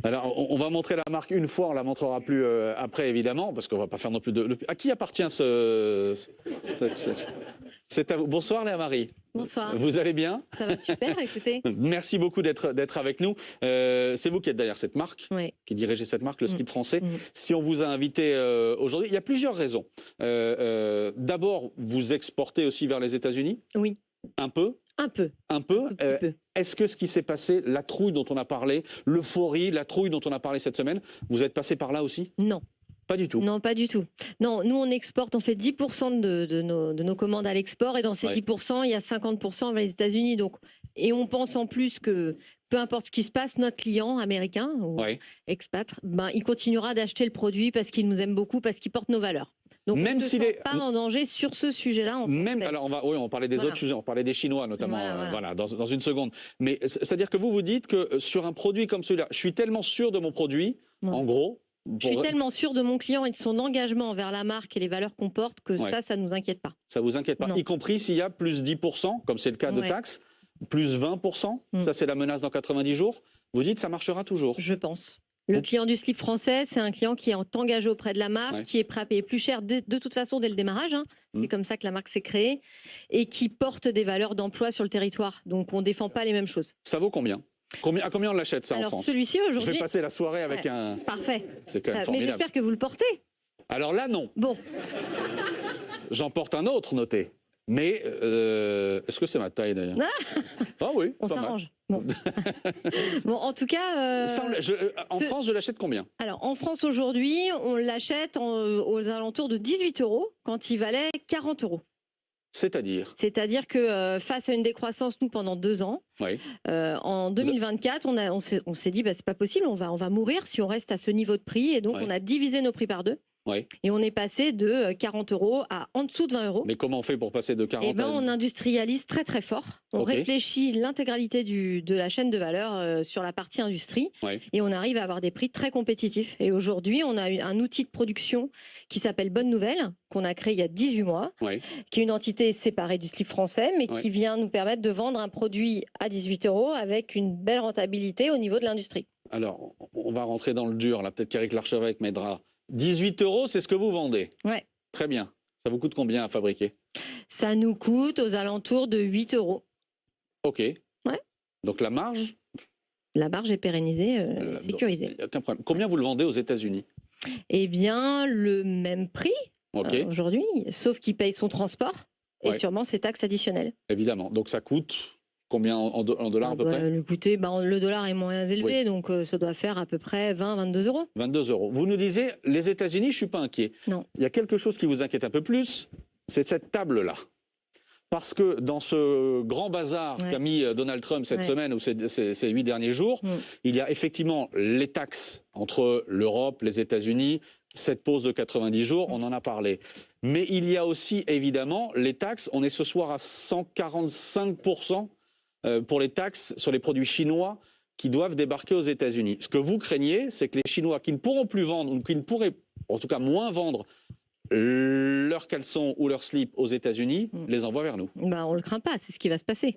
Alors, on va montrer la marque une fois, on la montrera plus après, évidemment, parce qu'on va pas faire non plus de... À qui appartient c'est à vous. Bonsoir Léa Marie. Bonsoir. Vous allez bien? Ça va super, écoutez. Merci beaucoup d'être avec nous. C'est vous qui êtes derrière cette marque, Oui. qui dirigez cette marque, le Slip français. Mmh. Si on vous a invité aujourd'hui, il y a plusieurs raisons. D'abord, vous exportez aussi vers les États-Unis? Oui. Un peu? Un peu. Un peu. Un tout petit peu. Est-ce que ce qui s'est passé, la trouille dont on a parlé, l'euphorie, la trouille dont on a parlé cette semaine, vous êtes passé par là aussi? Non. Pas du tout. Non, pas du tout. Non, nous on exporte, on fait 10% de nos commandes à l'export et dans ces 10%, il y a 50% vers les États-Unis. Donc, et on pense en plus que peu importe ce qui se passe, notre client américain ou expat, il continuera d'acheter le produit parce qu'il nous aime beaucoup, parce qu'il porte nos valeurs. Donc même on ne se s'il sent pas en danger sur ce sujet-là. Alors on parlait des autres sujets, on parlait des Chinois notamment, dans une seconde. Mais c'est-à-dire que vous dites que sur un produit comme celui-là, je suis tellement sûr de mon produit, en gros. Je suis tellement sûr de mon client et de son engagement envers la marque et les valeurs qu'on porte que ça ne nous inquiète pas. Ça vous inquiète pas, y compris s'il y a plus 10%, comme c'est le cas de taxes, plus 20%, ça c'est la menace dans 90 jours. Vous dites ça marchera toujours? Je pense. Le client du slip français, c'est un client qui est engagé auprès de la marque, qui est prêt à payer plus cher de toute façon dès le démarrage. C'est comme ça que la marque s'est créée et qui porte des valeurs d'emploi sur le territoire. Donc on ne défend pas les mêmes choses. Ça vaut combien? À combien on l'achète ça en France? Alors celui-ci aujourd'hui... Je vais passer la soirée avec un... Parfait. C'est quand même formidable. Mais j'espère que vous le portez. Alors là, non. Bon. J'en porte un autre, notez. Mais est-ce que c'est ma taille d'ailleurs? Ah oui, on s'arrange. Bon. Bon, en tout cas... en France, je l'achète combien? Alors, en France, aujourd'hui, on l'achète aux alentours de 18 € quand il valait 40 €. C'est-à-dire? C'est-à-dire que face à une décroissance, nous, pendant 2 ans, en 2024, on s'est dit, c'est pas possible, on va mourir si on reste à ce niveau de prix. Et donc, on a divisé nos prix par 2. Et on est passé de 40 € à en dessous de 20 €. Mais comment on fait pour passer de 40 à... On industrialise très très fort. On réfléchit l'intégralité de la chaîne de valeur sur la partie industrie. Et on arrive à avoir des prix très compétitifs. Et aujourd'hui, on a un outil de production qui s'appelle Bonne Nouvelle, qu'on a créé il y a 18 mois, qui est une entité séparée du slip français, mais qui vient nous permettre de vendre un produit à 18 € avec une belle rentabilité au niveau de l'industrie. Alors, on va rentrer dans le dur, là, peut-être qu'Éric Larchevêque m'aidera. 18 €, c'est ce que vous vendez? Ouais. Très bien. Ça vous coûte combien à fabriquer? Ça nous coûte aux alentours de 8 €. Ok. Ouais. Donc la marge? La marge est pérennisée, sécurisée. Aucun problème. Combien vous le vendez aux États-Unis? Eh bien, le même prix aujourd'hui, sauf qu'il paye son transport et sûrement ses taxes additionnelles. Évidemment. Donc ça coûte... Combien en dollars à peu près? Le dollar est moins élevé, donc ça doit faire à peu près 20-22 €. 22 €. Vous nous disiez, les États-Unis, je ne suis pas inquiet. Non. Il y a quelque chose qui vous inquiète un peu plus, c'est cette table-là. Parce que dans ce grand bazar qu'a mis Donald Trump cette semaine ou ces 8 derniers jours, il y a effectivement les taxes entre l'Europe, les États-Unis, cette pause de 90 jours, on en a parlé. Mais il y a aussi évidemment les taxes, on est ce soir à 145% pour les taxes sur les produits chinois qui doivent débarquer aux États-Unis. Ce que vous craignez, c'est que les Chinois qui ne pourront plus vendre, ou qui ne pourraient en tout cas moins vendre leurs caleçons ou leurs slips aux États-Unis, les envoient vers nous. On ne le craint pas, c'est ce qui va se passer.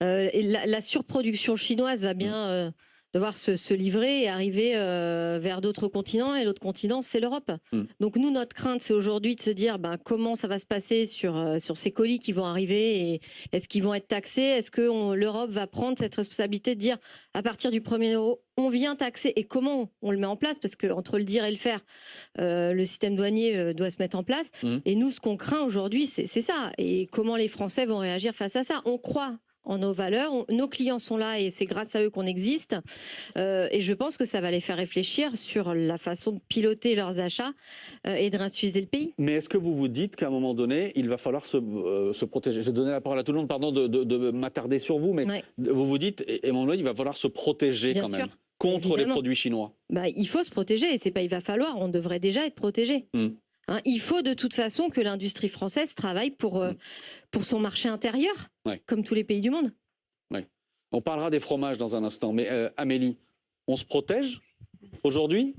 La surproduction chinoise va bien devoir se livrer et arriver vers d'autres continents, et l'autre continent, c'est l'Europe. Donc nous, notre crainte, c'est aujourd'hui de se dire comment ça va se passer sur ces colis qui vont arriver, et est-ce qu'ils vont être taxés? Est-ce que l'Europe va prendre cette responsabilité de dire, à partir du 1er euro, on vient taxer, et comment on le met en place? Parce qu'entre le dire et le faire, le système douanier doit se mettre en place. Et nous, ce qu'on craint aujourd'hui, c'est ça. Et comment les Français vont réagir face à ça? On croit en nos valeurs, nos clients sont là et c'est grâce à eux qu'on existe, et je pense que ça va les faire réfléchir sur la façon de piloter leurs achats et de réindustrialiser le pays. Mais est-ce que vous vous dites qu'à un moment donné, il va falloir se protéger? Je vais donner la parole à tout le monde, pardon de m'attarder sur vous, mais vous vous dites, et à un moment donné, il va falloir se protéger quand même contre les produits chinois. Il faut se protéger, et c'est pas il va falloir, on devrait déjà être protégé. Il faut de toute façon que l'industrie française travaille pour son marché intérieur, comme tous les pays du monde. On parlera des fromages dans un instant, mais Amélie, on se protège aujourd'hui?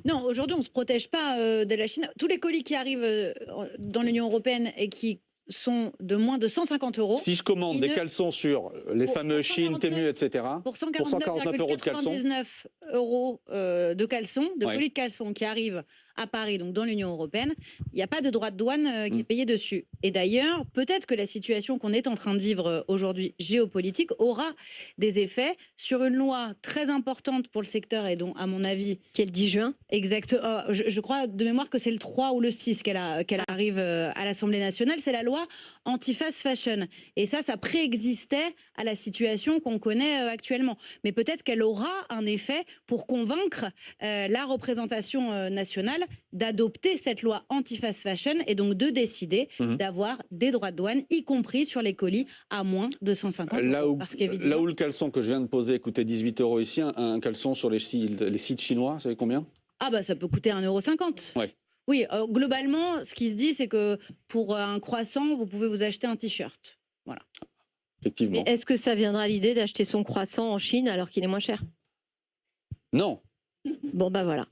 Non, aujourd'hui on ne se protège pas de la Chine. Tous les colis qui arrivent dans l'Union européenne et qui sont de moins de 150 euros. Si je commande des caleçons sur les fameux Chine, Temu, etc., pour 149,99 euros de caleçons, de colis de caleçons qui arrivent à Paris, donc dans l'Union européenne, il n'y a pas de droit de douane qui est payé dessus. Et d'ailleurs, peut-être que la situation qu'on est en train de vivre aujourd'hui, géopolitique, aura des effets sur une loi très importante pour le secteur et dont, à mon avis... Qui est le 10 juin. Exact. Je crois de mémoire que c'est le 3 ou le 6 qu'elle arrive à l'Assemblée nationale. C'est la loi anti-fast fashion. Et ça préexistait à la situation qu'on connaît actuellement. Mais peut-être qu'elle aura un effet pour convaincre la représentation nationale d'adopter cette loi anti-fast fashion et donc de décider d'avoir des droits de douane, y compris sur les colis à moins de 150 euros. Là où le caleçon que je viens de poser coûtait 18 euros ici, un caleçon sur les sites chinois, vous savez combien? Ah bah ça peut coûter 1,50 €. Ouais. Oui, globalement, ce qui se dit, c'est que pour un croissant, vous pouvez vous acheter un t-shirt. Voilà. Effectivement. Mais est-ce que ça viendra l'idée d'acheter son croissant en Chine alors qu'il est moins cher? Non. Bon, bah voilà.